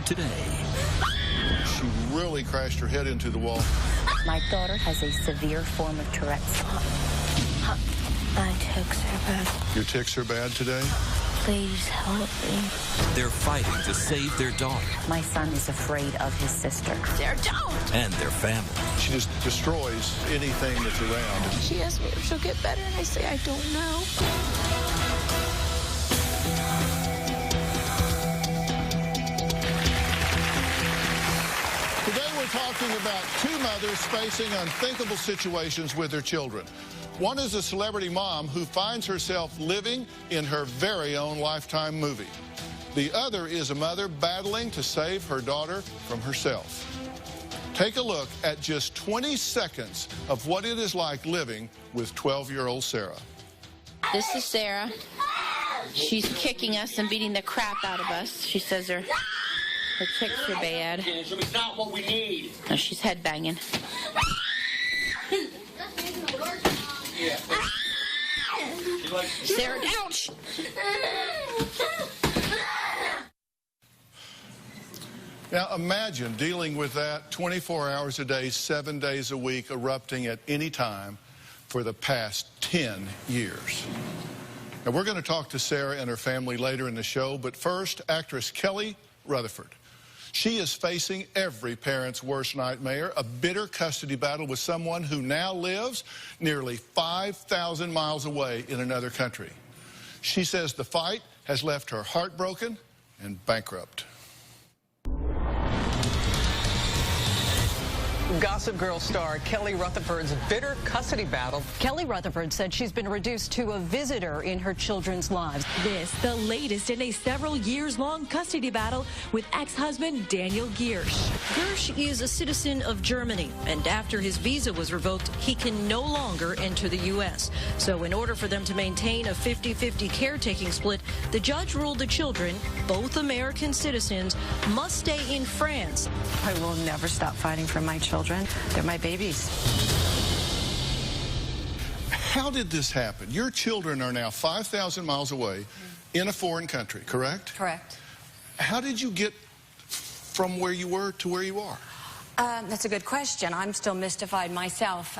today. She really crashed her head into the wall. My daughter has a severe form of Tourette's. My tics are bad. Your tics are bad today? Please help me. They're fighting to save their daughter. My son is afraid of his sister. Sarah, don't! And their family. She just destroys anything that's around. She asks me if she'll get better, and I say I don't know. Today we're talking about two mothers facing unthinkable situations with their children. One is a celebrity mom who finds herself living in her very own Lifetime movie. The other is a mother battling to save her daughter from herself. Take a look at just 20 seconds of what it is like living with 12-year-old Sarah. This is Sarah. She's kicking us and beating the crap out of us. She says her tics are bad. It's not what we need. No, she's headbanging. Sarah, ouch! Now imagine dealing with that 24 hours a day, 7 days a week, erupting at any time for the past 10 years. Now we're going to talk to Sarah and her family later in the show, but first, actress Kelly Rutherford. She is facing every parent's worst nightmare, a bitter custody battle with someone who now lives nearly 5,000 miles away in another country. She says the fight has left her heartbroken and bankrupt. Gossip Girl star Kelly Rutherford's bitter custody battle. Kelly Rutherford said she's been reduced to a visitor in her children's lives. This, the latest in a several years-long custody battle with ex-husband Daniel Giersch. Giersch is a citizen of Germany, and after his visa was revoked, he can no longer enter the U.S. So in order for them to maintain a 50-50 caretaking split, the judge ruled the children, both American citizens, must stay in France. I will never stop fighting for my children. They're my babies. How did this happen? Your children are now 5,000 miles away in a foreign country, correct? Correct. How did you get from where you were to where you are? That's a good question. I'm still mystified myself.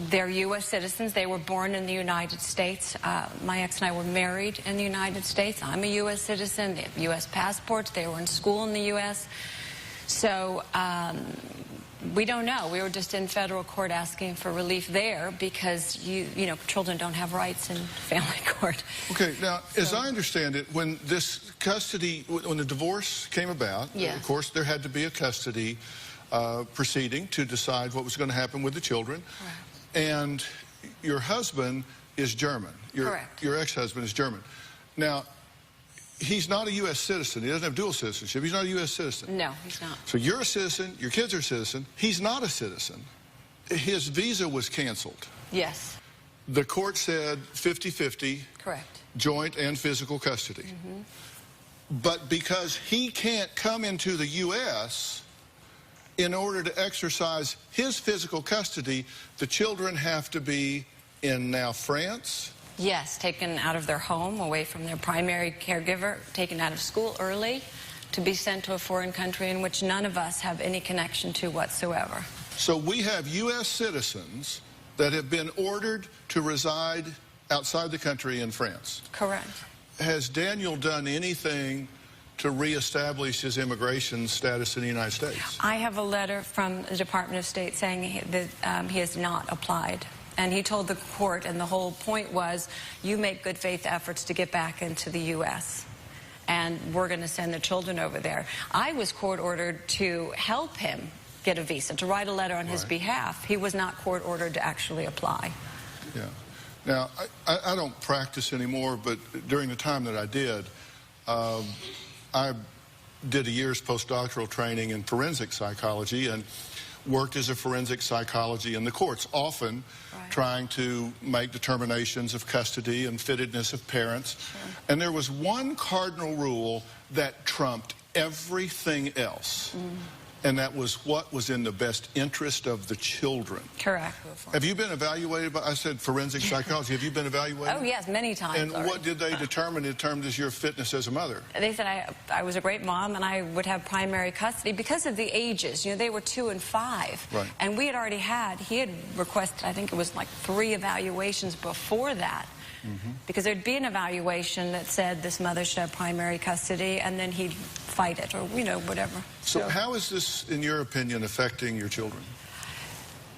They're U.S. citizens. They were born in the United States. My ex and I were married in the United States. I'm a U.S. citizen. They have U.S. passports. They were in school in the U.S. So we don't know. We were just in federal court asking for relief there because, you know, children don't have rights in family court. Okay, now, as I understand it, when this custody, when the divorce came about, yeah, of course, there had to be a custody proceeding to decide what was going to happen with the children. Correct. And your husband is German. Correct. Your ex-husband is German. Now, he's not a U.S. citizen. He doesn't have dual citizenship. He's not a U.S. citizen. No, he's not. So you're a citizen. Your kids are a citizen. He's not a citizen. His visa was canceled. Yes. The court said 50-50. Correct. Joint and physical custody. But because he can't come into the U.S., in order to exercise his physical custody, the children have to be in now France? Yes, taken out of their home, away from their primary caregiver, taken out of school early to be sent to a foreign country in which none of us have any connection to whatsoever. So we have U.S. citizens that have been ordered to reside outside the country in France. Correct. Has Daniel done anything to reestablish his immigration status in the United States? I have a letter from the Department of State saying that he has not applied. And he told the court, and the whole point was, you make good faith efforts to get back into the U.S., and we're going to send the children over there. I was court-ordered to help him get a visa, to write a letter on his behalf. He was not court-ordered to actually apply. Yeah. Now, I don't practice anymore, but during the time that I did, I did a year's postdoctoral training in forensic psychology and worked as a forensic psychology in the courts, often trying to make determinations of custody and fittedness of parents. And there was one cardinal rule that trumped everything else. And that was what was in the best interest of the children. Correct. Have you been evaluated by, I said forensic psychology, have you been evaluated? Oh, yes, many times. And what did they determine in terms of your fitness as a mother? They said I was a great mom and I would have primary custody because of the ages. You know, they were 2 and 5. Right. And we had already he had requested, I think it was like 3 evaluations before that. Because there'd be an evaluation that said this mother should have primary custody, and then he'd fight it, or, you know, whatever. So how is this, in your opinion, affecting your children?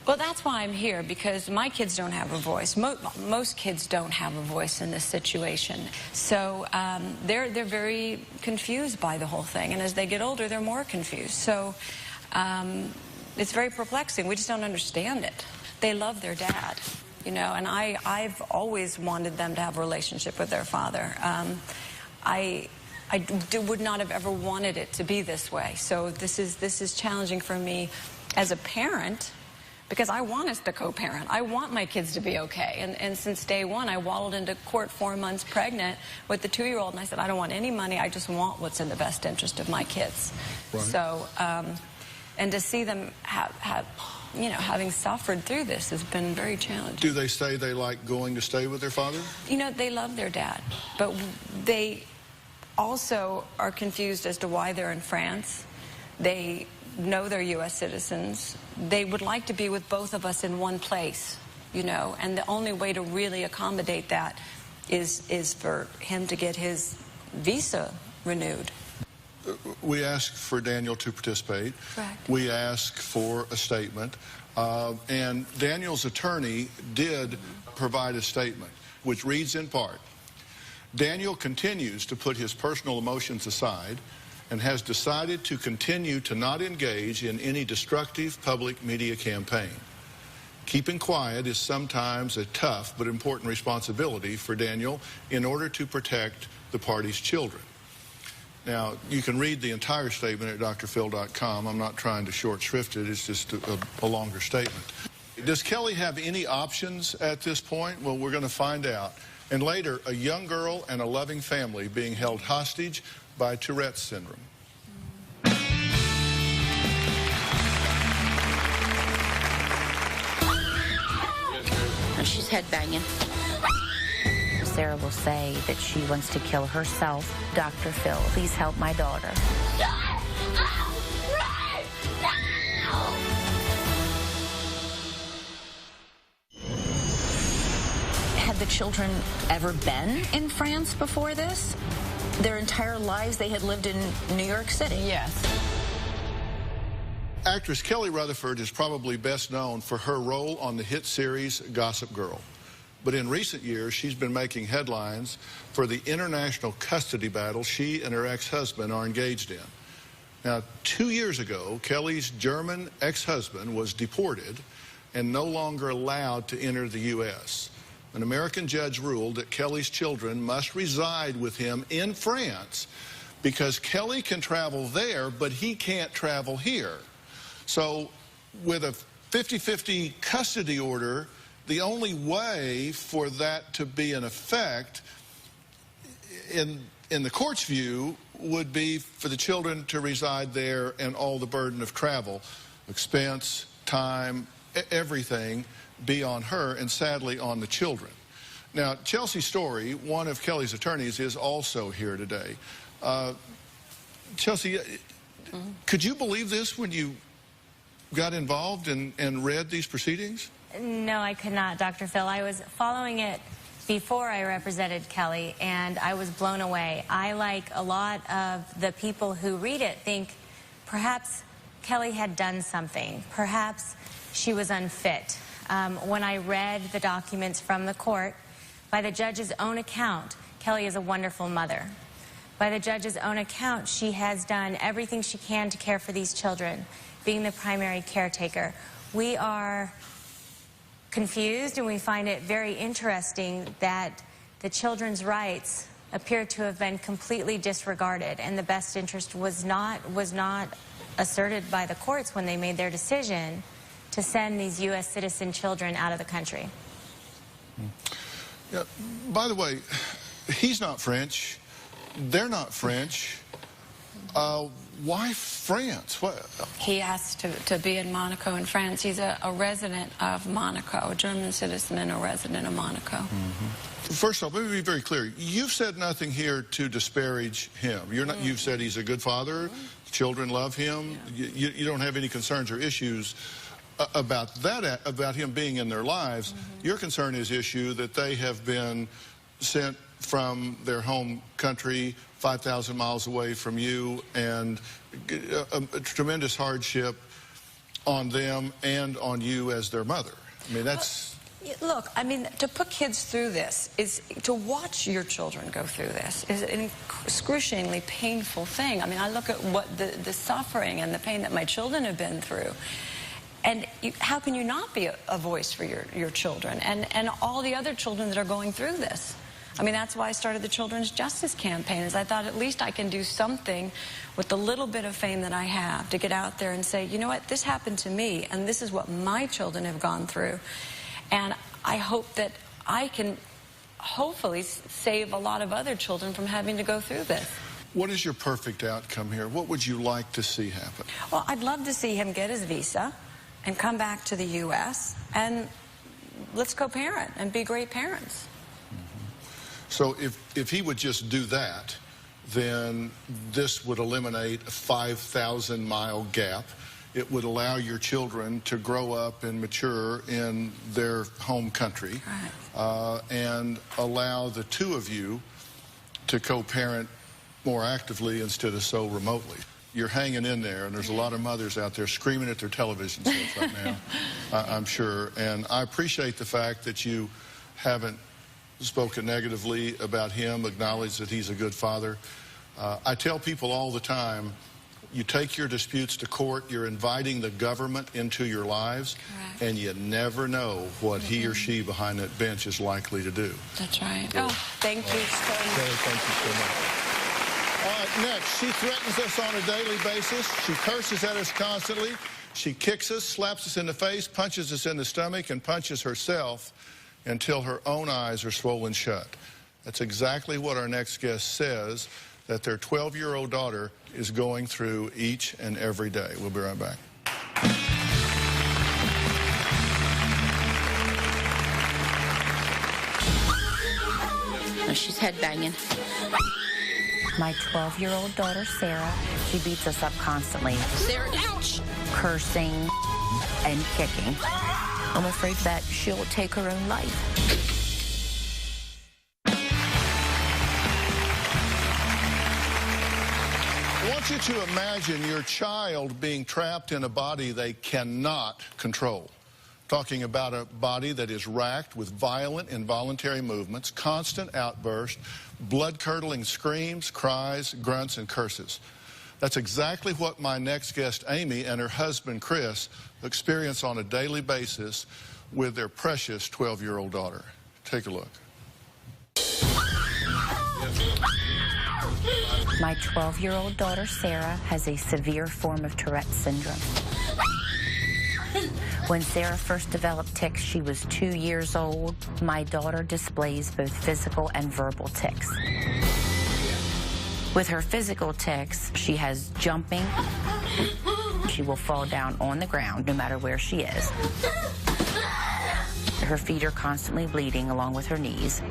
Well, that's why I'm here, because my kids don't have a voice. Most kids don't have a voice in this situation. So they're very confused by the whole thing, and as they get older, they're more confused. So it's very perplexing. We just don't understand it. They love their dad. You know, and I've always wanted them to have a relationship with their father. I would not have ever wanted it to be this way. So this is challenging for me as a parent, because I want us to co-parent. I want my kids to be okay. And since day one, I wallowed into court 4 months pregnant with the 2-year-old, and I said, I don't want any money. I just want what's in the best interest of my kids. Right. So, and to see them you know, having suffered through this has been very challenging. Do they say they like going to stay with their father? You know, they love their dad, but they also are confused as to why they're in France. They know they're U.S. citizens. They would like to be with both of us in one place, you know, and the only way to really accommodate that is for him to get his visa renewed. We asked for Daniel to participate. Correct. We asked for a statement. And Daniel's attorney did provide a statement, which reads in part, Daniel continues to put his personal emotions aside and has decided to continue to not engage in any destructive public media campaign. Keeping quiet is sometimes a tough but important responsibility for Daniel in order to protect the party's children. Now, you can read the entire statement at drphil.com. I'm not trying to short shrift it. It's just a longer statement. Does Kelly have any options at this point? Well, we're going to find out. And later, a young girl and a loving family being held hostage by Tourette's syndrome. She's headbanging. Sarah will say that she wants to kill herself. Dr. Phil, please help my daughter. Had the children ever been in France before this? Their entire lives they had lived in New York City. Yes. Actress Kelly Rutherford is probably best known for her role on the hit series Gossip Girl. But in recent years, she's been making headlines for the international custody battle she and her ex-husband are engaged in. Now, 2 years ago, Kelly's German ex-husband was deported and no longer allowed to enter the U.S. An American judge ruled that Kelly's children must reside with him in France because Kelly can travel there, but he can't travel here. So with a 50-50 custody order, the only way for that to be in effect, in the court's view, would be for the children to reside there and all the burden of travel, expense, time, everything be on her and sadly on the children. Now, Chelsea Story, one of Kelly's attorneys, is also here today. Chelsea, could you believe this when you got involved and read these proceedings? No, I could not, Dr. Phil. I was following it before I represented Kelly, and I was blown away. I, like a lot of the people who read it, think perhaps Kelly had done something. Perhaps she was unfit. When I read the documents from the court, by the judge's own account, Kelly is a wonderful mother. By the judge's own account, she has done everything she can to care for these children, being the primary caretaker. We are confused, and we find it very interesting that the children's rights appear to have been completely disregarded, and the best interest was not asserted by the courts when they made their decision to send these U.S. citizen children out of the country. Yeah, by the way, he's not French. They're not French. Why France? What? He asked to be in Monaco in France. He's a resident of Monaco, a German citizen and a resident of Monaco. Mm-hmm. First off, let me be very clear. You've said nothing here to disparage him. You're not. You've said he's a good father. Children love him. Yeah. You don't have any concerns or issues about that, about him being in their lives. Mm-hmm. Your concern is issue that they have been sent from their home country 5,000 miles away from you, and a tremendous hardship on them and on you as their mother. I mean, that's... Look, I mean, to put kids through this, is to watch your children go through this is an excruciatingly painful thing. I mean, I look at what the suffering and the pain that my children have been through. And how can you not be a voice for your children and all the other children that are going through this? I mean, that's why I started the Children's Justice Campaign, is I thought at least I can do something with the little bit of fame that I have to get out there and say, you know what, this happened to me, and this is what my children have gone through. And I hope that I can hopefully save a lot of other children from having to go through this. What is your perfect outcome here? What would you like to see happen? Well, I'd love to see him get his visa and come back to the U.S. and let's co-parent and be great parents. So if he would just do that, then this would eliminate a 5,000-mile gap. It would allow your children to grow up and mature in their home country, and allow the two of you to co-parent more actively instead of so remotely. You're hanging in there, and there's a lot of mothers out there screaming at their television sets right now, I'm sure. And I appreciate the fact that you haven't spoken negatively about him, acknowledged that he's a good father. I tell people all the time, you take your disputes to court, you're inviting the government into your lives, and you never know what he or she behind that bench is likely to do. That's right. Oh, thank you so much. Thank you so much. All right, next, she threatens us on a daily basis. She curses at us constantly. She kicks us, slaps us in the face, punches us in the stomach, and punches herself until her own eyes are swollen shut. That's exactly what our next guest says that their 12-year-old daughter is going through each and every day. We'll be right back. Oh, she's headbanging. My 12-year-old daughter, Sarah, she beats us up constantly. Sarah, ouch! Cursing and kicking. I'm afraid that she'll take her own life. I want you to imagine your child being trapped in a body they cannot control. Talking about a body that is racked with violent, involuntary movements, constant outbursts, blood-curdling screams, cries, grunts, and curses. That's exactly what my next guest, Amy, and her husband, Chris, experience on a daily basis with their precious 12-year-old daughter. Take a look. My 12-year-old daughter, Sarah, has a severe form of Tourette's syndrome. When Sarah first developed tics, she was 2 years old. My daughter displays both physical and verbal tics. With her physical tics, she has jumping. She will fall down on the ground no matter where she is. Her feet are constantly bleeding along with her knees.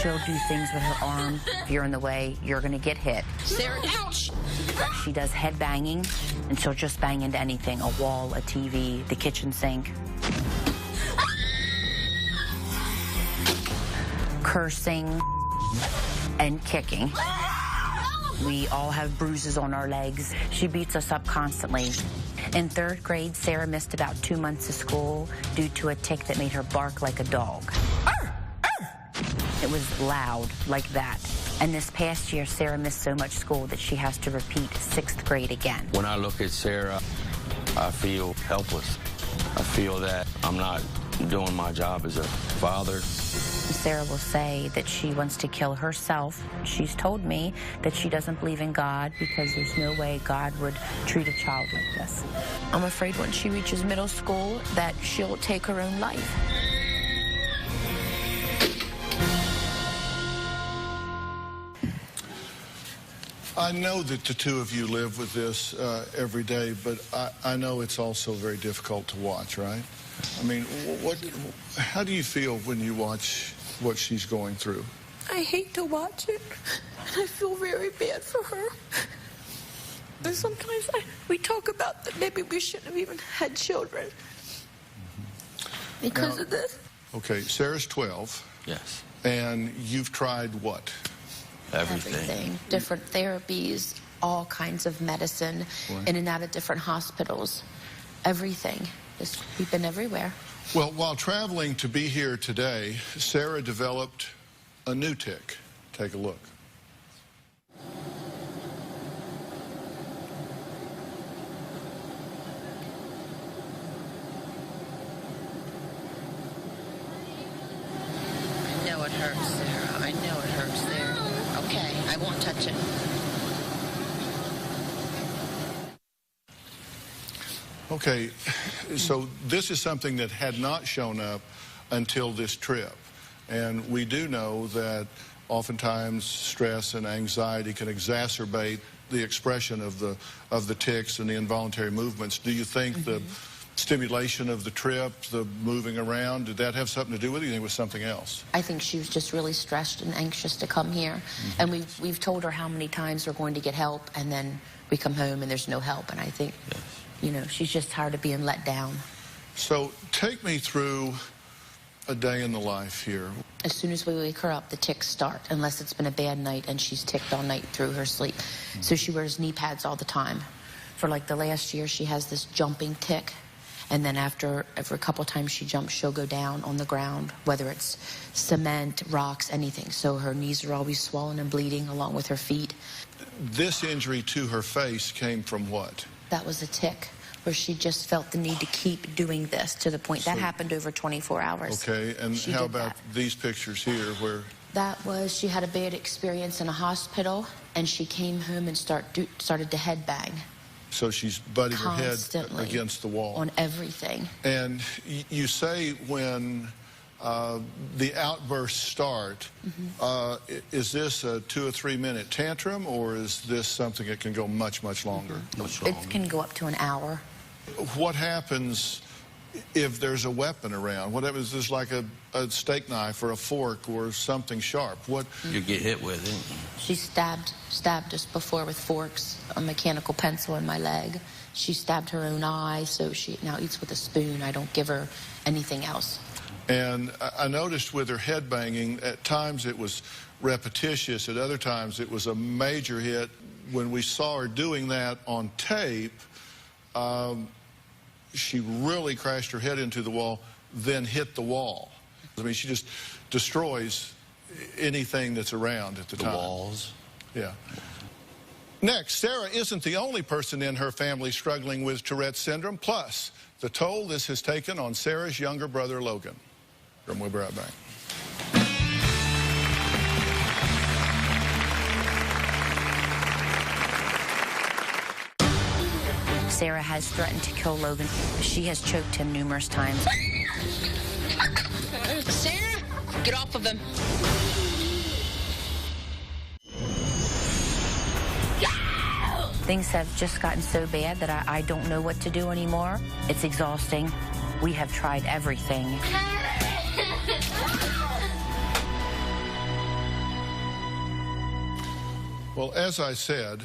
She'll do things with her arm. If you're in the way, you're going to get hit. Sarah, ouch! She does head banging, and she'll just bang into anything, a wall, a TV, the kitchen sink. Cursing and kicking. We all have bruises on our legs. She beats us up constantly. In 3rd grade, Sarah missed about 2 months of school due to a tic that made her bark like a dog. It was loud, like that. And this past year, Sarah missed so much school that she has to repeat 6th grade again. When I look at Sarah, I feel helpless. I feel that I'm not doing my job as a father. Sarah will say that she wants to kill herself. She's told me that she doesn't believe in God because there's no way God would treat a child like this. I'm afraid when she reaches middle school that she'll take her own life. I know that the two of you live with this every day, but I know it's also very difficult to watch, right? I mean, how do you feel when you watch what she's going through? I hate to watch it, and I feel very bad for her. And sometimes we talk about that maybe we shouldn't have even had children because of this. Okay, Sarah's 12. Yes. And you've tried what? Everything. Different therapies, all kinds of medicine, in and out of different hospitals. Everything. We've been everywhere. Well, while traveling to be here today, Sarah developed a new tic. Take a look. I know it hurts, Sarah. I know it hurts there. Okay, I won't touch it. Okay, so this is something that had not shown up until this trip. And we do know that oftentimes stress and anxiety can exacerbate the expression of the tics and the involuntary movements. Do you think the stimulation of the trip, the moving around, did that have something to do with it? Or do you think it was something else? I think she was just really stressed and anxious to come here. And we've told her how many times we're going to get help, and then we come home and there's no help. And I think, you know, she's just tired of being let down. So take me through a day in the life here. As soon as we wake her up, the tics start, unless it's been a bad night and she's ticked all night through her sleep. So she wears knee pads all the time. For like the last year, she has this jumping tic. And then after a couple times she jumps, she'll go down on the ground, whether it's cement, rocks, anything. So her knees are always swollen and bleeding along with her feet. This injury to her face came from what? That was a tic, where she just felt the need to keep doing this to the point that happened over 24 hours. Okay, and how about these pictures here where? That was, she had a bad experience in a hospital, and she came home and started to headbang. So she's butting her head against the wall. On everything. And you say when the outbursts start, is this a 2 or 3 minute tantrum, or is this something that can go much, much longer? It can go up to an hour. What happens if there's a weapon around? What happens? Is this like a steak knife or a fork or something sharp? What? You get hit with it. She stabbed us before with forks, a mechanical pencil in my leg. She stabbed her own eye, so she now eats with a spoon. I don't give her anything else. And I noticed with her head banging, at times it was repetitious, at other times it was a major hit. When we saw her doing that on tape, she really crashed her head into the wall, then hit the wall. I mean, she just destroys anything that's around at the time. The walls? Yeah. Next, Sarah isn't the only person in her family struggling with Tourette's syndrome. Plus, the toll this has taken on Sarah's younger brother, Logan. We'll be right back. Sarah has threatened to kill Logan. She has choked him numerous times. Sarah, get off of him. Things have just gotten so bad that I don't know what to do anymore. It's exhausting. We have tried everything. Well, as I said,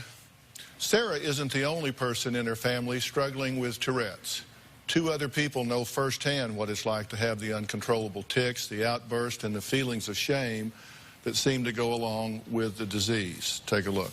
Sarah isn't the only person in her family struggling with Tourette's. 2 other people know firsthand what it's like to have the uncontrollable tics, the outburst, and the feelings of shame that seem to go along with the disease. Take a look.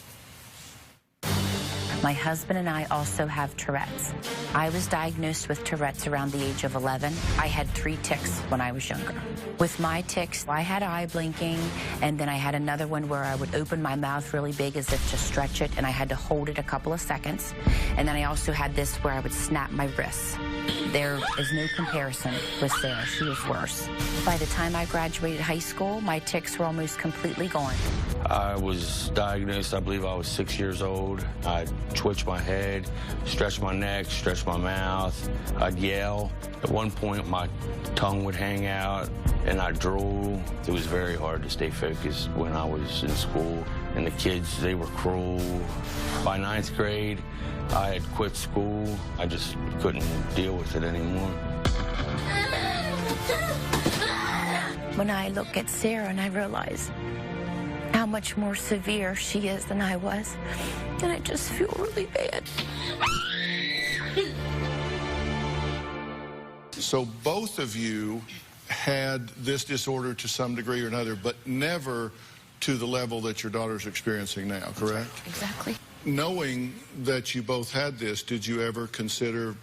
My husband and I also have Tourette's. I was diagnosed with Tourette's around the age of 11. I had 3 tics when I was younger. With my tics, I had eye blinking, and then I had another one where I would open my mouth really big as if to stretch it, and I had to hold it a couple of seconds. And then I also had this where I would snap my wrists. There is no comparison with Sarah. She is worse. By the time I graduated high school, my tics were almost completely gone. I was diagnosed, I believe I was 6 years old. I twitched my head, stretched my neck, stretched push my mouth. I'd yell. At one point, my tongue would hang out, and I'd drool. It was very hard to stay focused when I was in school. And the kids, they were cruel. By 9th grade, I had quit school. I just couldn't deal with it anymore. When I look at Sarah and I realize how much more severe she is than I was, and I just feel really bad. So both of you had this disorder to some degree or another, but never to the level that your daughter's experiencing now, correct? Exactly. Knowing that you both had this, did you ever consider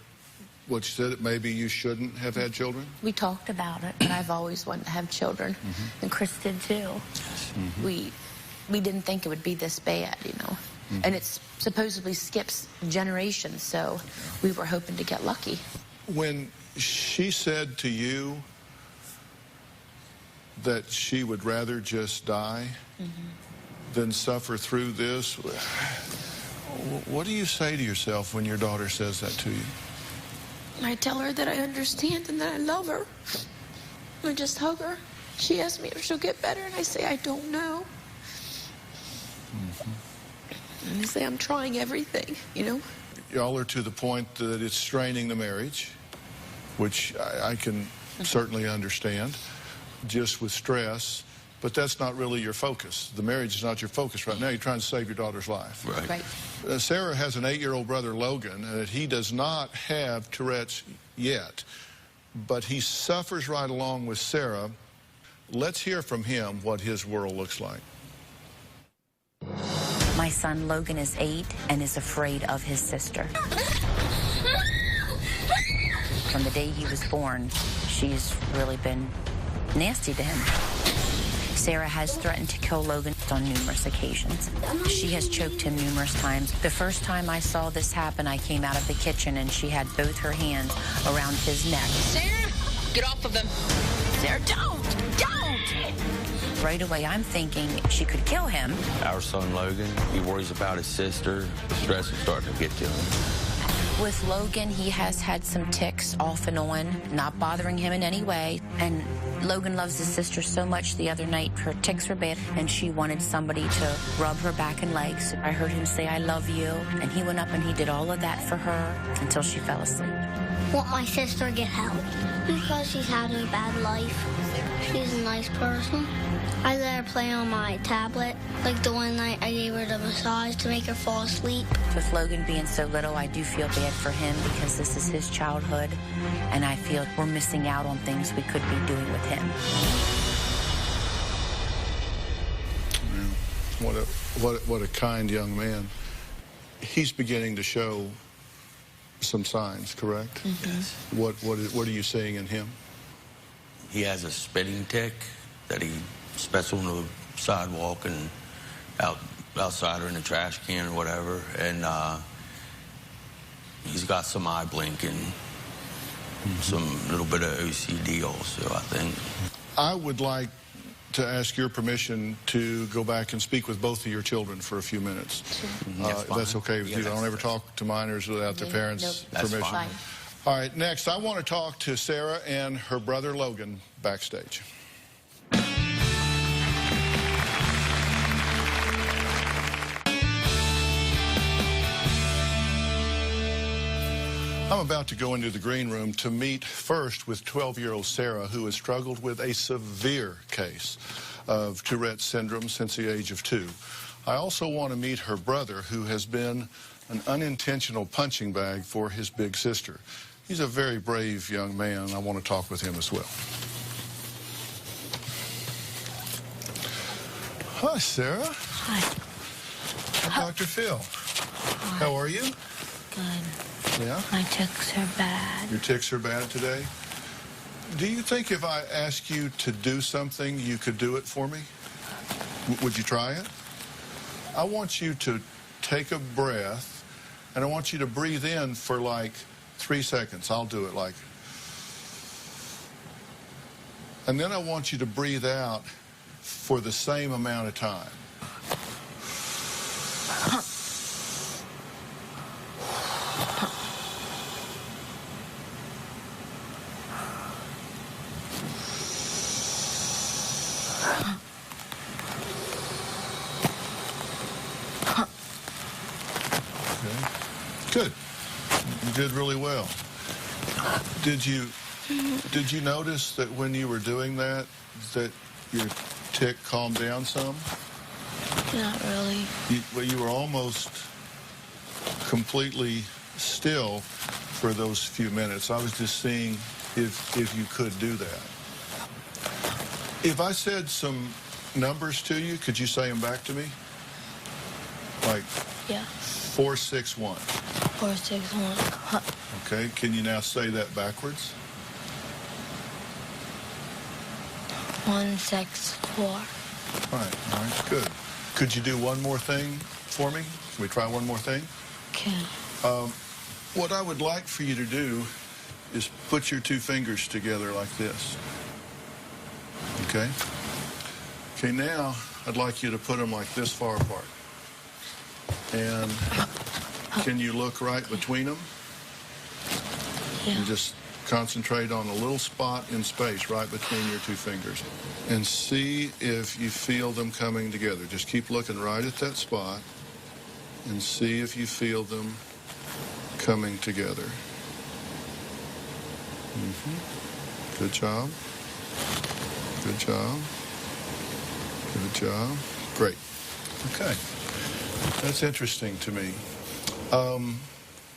what you said, that maybe you shouldn't have had children? We talked about it, but I've always wanted to have children, and Chris did too. We didn't think it would be this bad, you know. And it supposedly skips generations, so we were hoping to get lucky. When she said to you that she would rather just die than suffer through this, what do you say to yourself when your daughter says that to you? I tell her that I understand and that I love her. I just hug her. She asks me if she'll get better, and I say I don't know. And I say I'm trying everything, you know. Y'all are to the point that it's straining the marriage, which I can certainly understand, just with stress, but that's not really your focus. The marriage is not your focus right now. You're trying to save your daughter's life. Right. Sarah has an 8-year-old brother, Logan, and he does not have Tourette's yet, but he suffers right along with Sarah. Let's hear from him what his world looks like. My son Logan is 8 and is afraid of his sister. From the day he was born, she's really been nasty to him. Sarah has threatened to kill Logan on numerous occasions. She has choked him numerous times. The first time I saw this happen, I came out of the kitchen and she had both her hands around his neck. Sarah, get off of him. Sarah, don't! Right away, I'm thinking she could kill him. Our son Logan, he worries about his sister. The stress is starting to get to him. With Logan, he has had some tics off and on, not bothering him in any way. And Logan loves his sister so much. The other night, her tics were bad, and she wanted somebody to rub her back and legs. I heard him say, "I love you," and he went up and he did all of that for her until she fell asleep. Want my sister to get help because she's having a bad life. She's a nice person. I let her play on my tablet. Like the one night I gave her the massage to make her fall asleep. With Logan being so little, I do feel bad for him because this is his childhood, and I feel we're missing out on things we could be doing with him. What a kind young man. He's beginning to show some signs, correct? Yes. What are you seeing in him? He has a spitting tic that he spits on the sidewalk and outside or in the trash can or whatever, and he's got some eye blinking, some little bit of OCD also, I think. I would like to ask your permission to go back and speak with both of your children for a few minutes. If that's okay with you. I don't ever talk to minors without their parents' permission. Fine. All right, next, I want to talk to Sarah and her brother Logan backstage. I'm about to go into the green room to meet first with 12-year-old Sarah, who has struggled with a severe case of Tourette's syndrome since the age of 2. I also want to meet her brother, who has been an unintentional punching bag for his big sister. He's a very brave young man, and I want to talk with him as well. Hi, Sarah. Hi. Dr. Phil. Hi. How are you? Good. Yeah? My tics are bad. Your tics are bad today? Do you think if I ask you to do something, you could do it for me? Would you try it? I want you to take a breath, and I want you to breathe in for like 3 seconds. I'll do it like. And then I want you to breathe out for the same amount of time. Good. You did really well. Did you notice that when you were doing that your tick calmed down some? Not really. You were almost completely still for those few minutes. I was just seeing if you could do that. If I said some numbers to you, could you say them back to me? Like, Yeah. 461. 461. Okay, can you now say that backwards? 164. All right, good. Could you do one more thing for me? Can we try one more thing? Okay. What I would like for you to do is put your two fingers together like this. Okay? Okay, now I'd like you to put them like this far apart. And can you look right between them? Yeah. And just concentrate on a little spot in space right between your two fingers. And see if you feel them coming together. Just keep looking right at that spot and see if you feel them coming together. Good job. Good job. Good job. Great. Okay. That's interesting to me.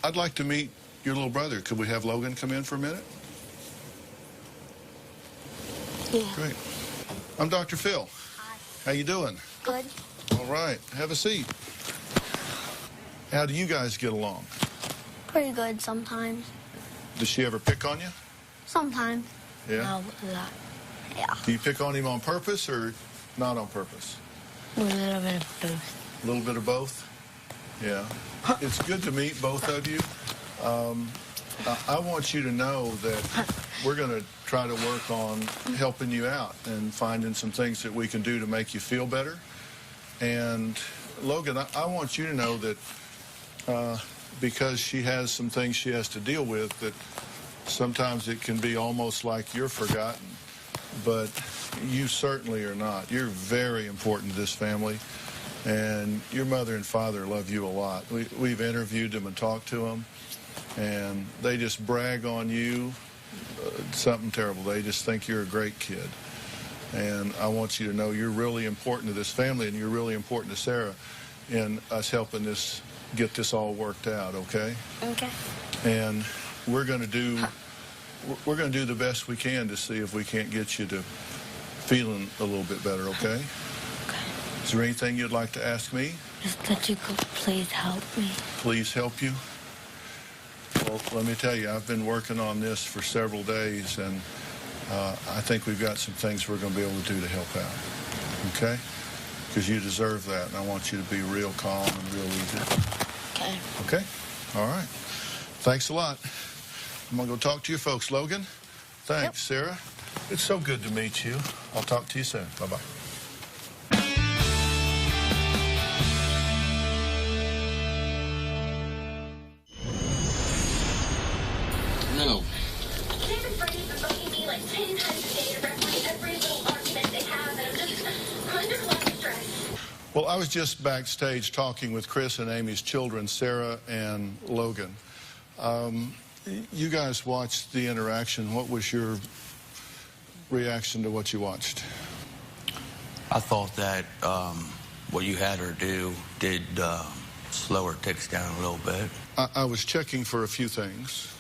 I'd like to meet your little brother. Could we have Logan come in for a minute? Yeah. Great. I'm Dr. Phil. Hi. How you doing? Good. All right. Have a seat. How do you guys get along? Pretty good sometimes. Does she ever pick on you? Sometimes. Yeah? No, a lot. Yeah. Do you pick on him on purpose or not on purpose? A little bit of both. A little bit of both? Yeah. It's good to meet both of you. I want you to know that we're going to try to work on helping you out and finding some things that we can do to make you feel better. And Logan, I want you to know that because she has some things she has to deal with, that sometimes it can be almost like you're forgotten. But you certainly are not. You're very important to this family. And your mother and father love you a lot. We've interviewed them and talked to them. And they just brag on you. Something terrible. They just think you're a great kid. And I want you to know you're really important to this family, and you're really important to Sarah in us helping this get this all worked out, okay? Okay. And we're going to do the best we can to see if we can't get you to feeling a little bit better, okay? Okay. Is there anything you'd like to ask me? Just that you could please help me. Please help you? Well, let me tell you, I've been working on this for several days, and I think we've got some things we're going to be able to do to help out, okay? Because you deserve that, and I want you to be real calm and real easy. Okay. Okay? All right. Thanks a lot. I'm going to go talk to your folks. Logan, thanks. Yep. Sarah, it's so good to meet you. I'll talk to you soon. Bye-bye. No. Well, I was just backstage talking with Chris and Amy's children, Sarah and Logan. You guys watched the interaction. What was your reaction to what you watched? I thought that what you had her do did slow her ticks down a little bit. I was checking for a few things.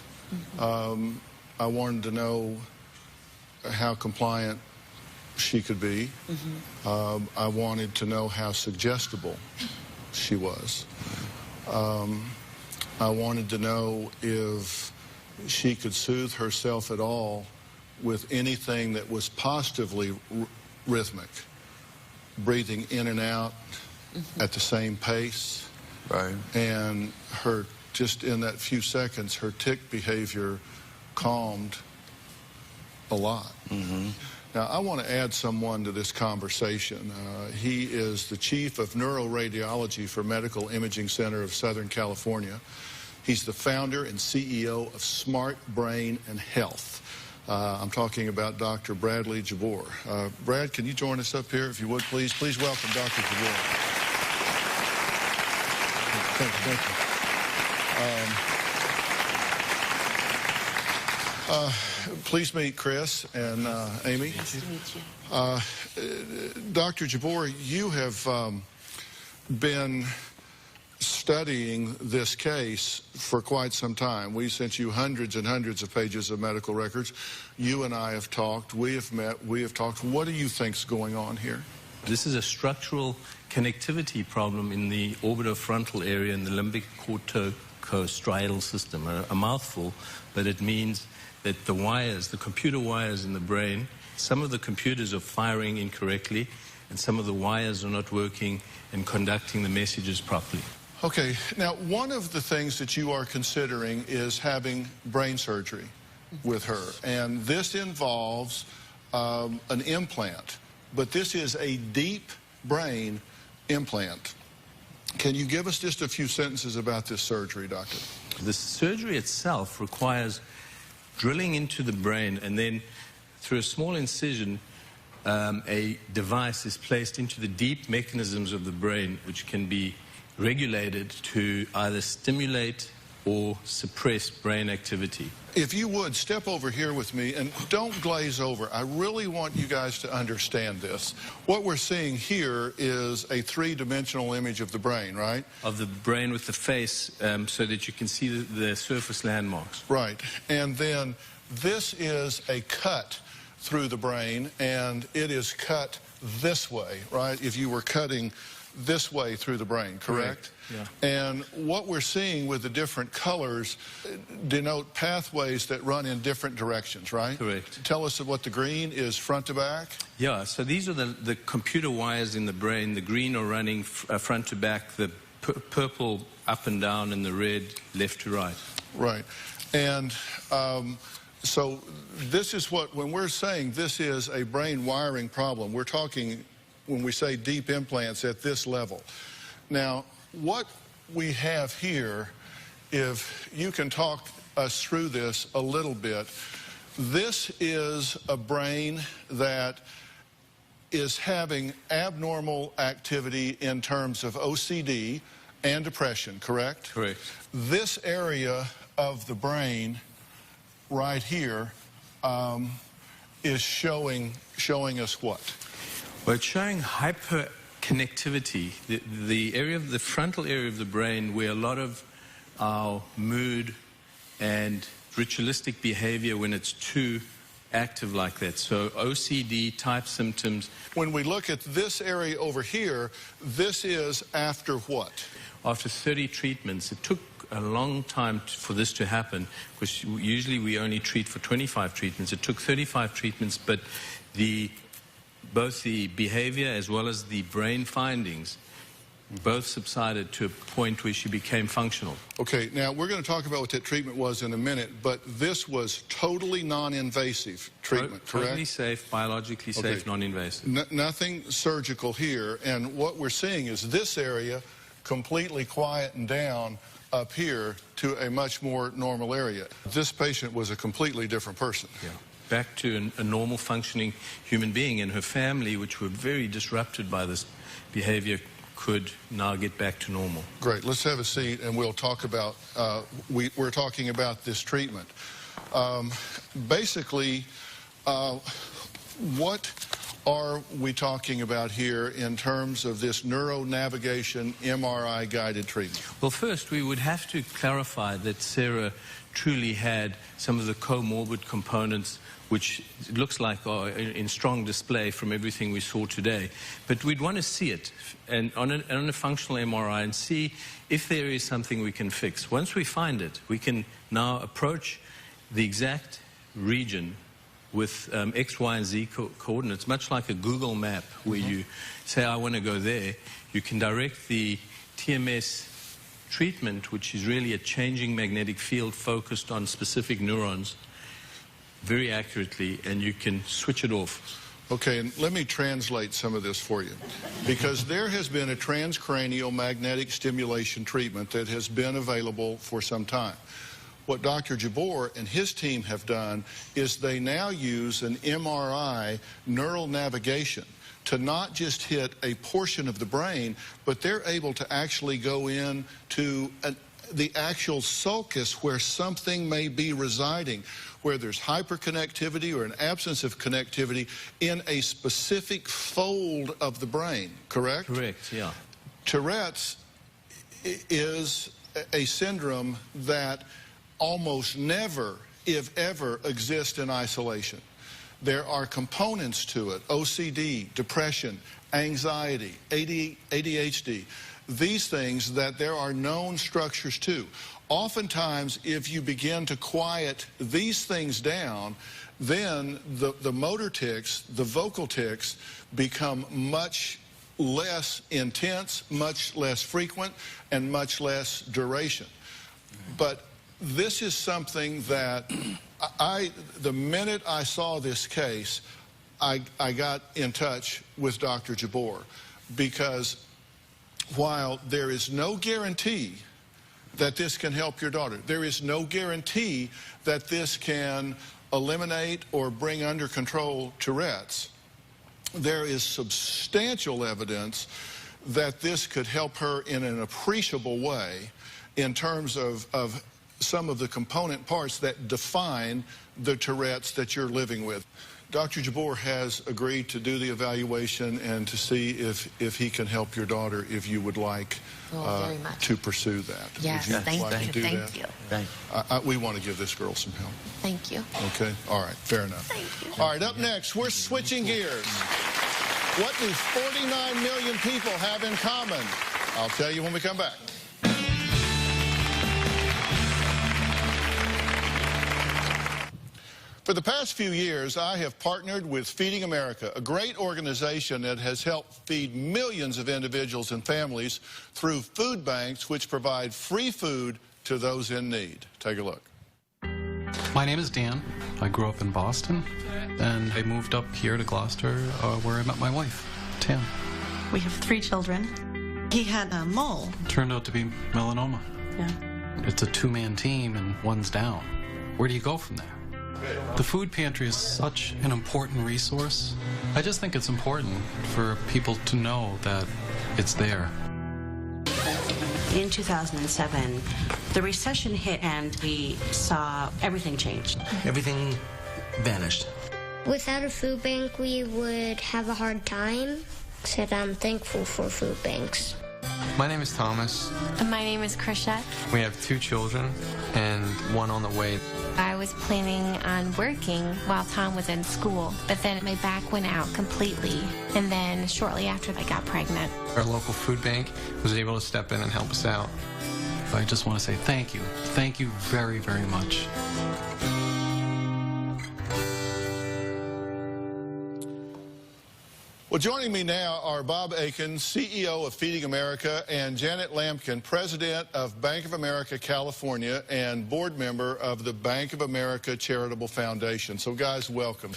I wanted to know how compliant she could be. I wanted to know how suggestible she was. I wanted to know if she could soothe herself at all with anything that was positively rhythmic, breathing in and out at the same pace. Right. And her, just in that few seconds, her tick behavior calmed a lot. Now, I want to add someone to this conversation. He is the chief of neuroradiology for Medical Imaging Center of Southern California. He's the founder and CEO of Smart Brain and Health. I'm talking about Dr. Bradley Jabbour. Brad, can you join us up here, if you would, please? Please welcome Dr. Jabbour. Thank you. Please meet Chris and Amy. Nice to meet you. Dr. Jabbour, you have been studying this case for quite some time. We sent you hundreds and hundreds of pages of medical records. You and I have talked. We have met. We have talked. What do you think's going on here? This is a structural connectivity problem in the orbitofrontal area in the limbic corticostriatal system. A mouthful, but it means that the wires, the computer wires in the brain, some of the computers are firing incorrectly, and some of the wires are not working and conducting the messages properly. Okay, now one of the things that you are considering is having brain surgery with her, and this involves an implant, but this is a deep brain implant. Can you give us just a few sentences about this surgery, doctor? The surgery itself requires drilling into the brain, and then through a small incision, a device is placed into the deep mechanisms of the brain, which can be regulated to either stimulate or suppress brain activity. If you would, step over here with me and don't glaze over. I really want you guys to understand this. What we're seeing here is a three-dimensional image of the brain, right? Of the brain with the face, so that you can see the surface landmarks. Right. And then this is a cut through the brain, and it is cut this way, right? If you were cutting this way through the brain, correct? Yeah. And what we're seeing with the different colors denote pathways that run in different directions, right? Correct. Tell us what the green is front to back. Yeah, so these are the computer wires in the brain. The green are running front to back, the purple up and down, and the red left to right. Right. And so this is what, when we're saying this is a brain wiring problem, we're talking, when we say deep implants, at this level. Now, what we have here, if you can talk us through this a little bit, this is a brain that is having abnormal activity in terms of OCD and depression, correct? Correct. This area of the brain right here is showing us what? Well, it's showing hyperconnectivity, the area of the frontal area of the brain where a lot of our mood and ritualistic behavior when it's too active like that. So OCD type symptoms. When we look at this area over here, this is after what? After 30 treatments. It took a long time for this to happen, because usually we only treat for 25 treatments. It took 35 treatments, but both the behavior as well as the brain findings both subsided to a point where she became functional. Okay, now we're going to talk about what that treatment was in a minute, but this was totally non-invasive treatment, correct? Totally safe, biologically safe, non-invasive. Nothing surgical here, and what we're seeing is this area completely quietened down up here to a much more normal area. This patient was a completely different person. Yeah. Back to a normal functioning human being, and her family, which were very disrupted by this behavior, could now get back to normal. Great. Let's have a seat and we'll talk about, we're talking about this treatment. Basically, what are we talking about here in terms of this neuronavigation MRI-guided treatment? Well, first, we would have to clarify that Sarah truly had some of the comorbid components, which it looks like are in strong display from everything we saw today. But we'd want to see it and on a functional MRI and see if there is something we can fix. Once we find it, we can now approach the exact region with X, Y, and Z coordinates, much like a Google map where you say, I want to go there. You can direct the TMS treatment, which is really a changing magnetic field focused on specific neurons, very accurately, and you can switch it off. Okay, and let me translate some of this for you, because there has been a transcranial magnetic stimulation treatment that has been available for some time. What Dr. Jabbour and his team have done is they now use an MRI neural navigation to not just hit a portion of the brain, but they're able to actually go in to the actual sulcus where something may be residing, where there's hyperconnectivity or an absence of connectivity in a specific fold of the brain, correct? Correct, yeah. Tourette's is a syndrome that almost never, if ever, exists in isolation. There are components to it: OCD, depression, anxiety, ADHD. These things that there are known structures to. Oftentimes, if you begin to quiet these things down, then the motor tics, the vocal tics, become much less intense, much less frequent, and much less duration. But this is something that the minute I saw this case, I got in touch with Dr. Jabbour, because while there is no guarantee that this can help your daughter, there is no guarantee that this can eliminate or bring under control Tourette's, there is substantial evidence that this could help her in an appreciable way in terms of some of the component parts that define the Tourette's that you're living with. Dr. Jabbour has agreed to do the evaluation and to see if he can help your daughter, if you would like to pursue that. Yes, would you thank like you. to do Thank that? you. Thank you. We want to give this girl some help. Thank you. Okay, all right, fair enough. Thank you. All right, up next, we're switching gears. What do 49 million people have in common? I'll tell you when we come back. For the past few years, I have partnered with Feeding America, a great organization that has helped feed millions of individuals and families through food banks which provide free food to those in need. Take a look. My name is Dan. I grew up in Boston, and I moved up here to Gloucester where I met my wife, Tam. We have 3 children. He had a mole. Turned out to be melanoma. Yeah. It's a 2-man team and one's down. Where do you go from there? The food pantry is such an important resource. I just think it's important for people to know that it's there. In 2007, the recession hit and we saw everything change. Everything vanished. Without a food bank, we would have a hard time. Said I'm thankful for food banks. My name is Thomas. And my name is Chrisette. We have 2 children and 1 on the way. I was planning on working while Tom was in school, but then my back went out completely. And then shortly after, I got pregnant. Our local food bank was able to step in and help us out. I just want to say thank you. Thank you very, very much. Well, joining me now are Bob Aiken, CEO of Feeding America, and Janet Lampkin, President of Bank of America California and board member of the Bank of America Charitable Foundation. So, guys, welcome.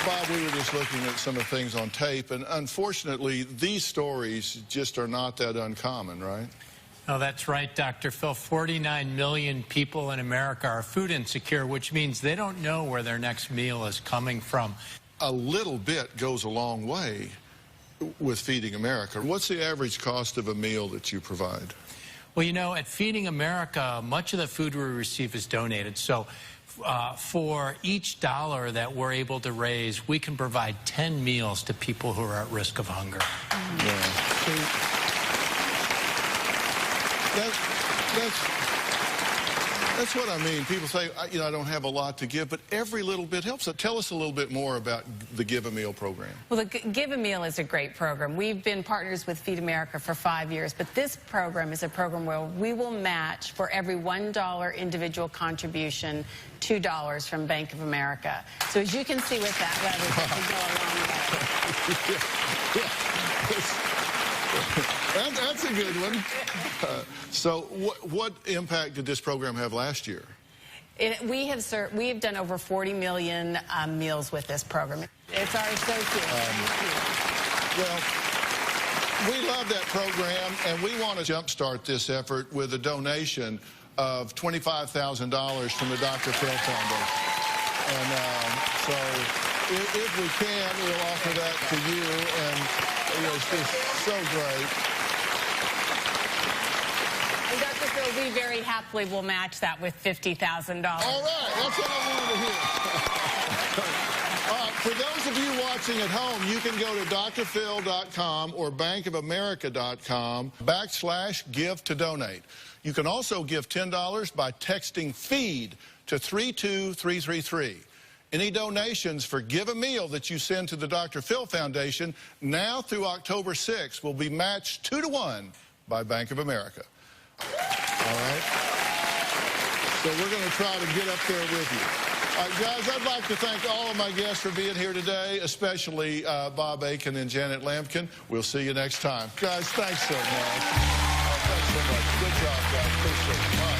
Bob, we were just looking at some of the things on tape, and unfortunately, these stories just are not that uncommon, right? Oh, that's right, Dr. Phil. 49 million people in America are food insecure, which means they don't know where their next meal is coming from. A little bit goes a long way with Feeding America. What's the average cost of a meal that you provide? Well, you know, at Feeding America, much of the food we receive is donated. So for each dollar that we're able to raise, we can provide 10 meals to people who are at risk of hunger. Yeah. That's what I mean. People say, you know, I don't have a lot to give, but every little bit helps. So tell us a little bit more about the Give a Meal program. Well, the Give a Meal is a great program. We've been partners with Feed America for 5 years, but this program is a program where we will match for every $1 individual contribution, $2 from Bank of America. So as you can see with that leverage, we go a long way. That's a good one. So what impact did this program have last year? We have done over 40 million meals with this program. It's our associate. Well, we love that program, and we want to jumpstart this effort with a donation of $25,000 from the Dr. Phil Foundation. And so if we can, we'll offer that to you. And It's just so great. And Dr. Phil, we very happily will match that with $50,000. All right, that's what I wanted to hear. For those of you watching at home, you can go to drphil.com or bankofamerica.com/give to donate. You can also give $10 by texting FEED to 32333. Any donations for Give a Meal that you send to the Dr. Phil Foundation now through October 6th will be matched 2-to-1 by Bank of America. All right? So we're going to try to get up there with you. All right, guys, I'd like to thank all of my guests for being here today, especially Bob Aiken and Janet Lampkin. We'll see you next time. Guys, thanks so much. Thanks so much. Good job, guys. Appreciate it.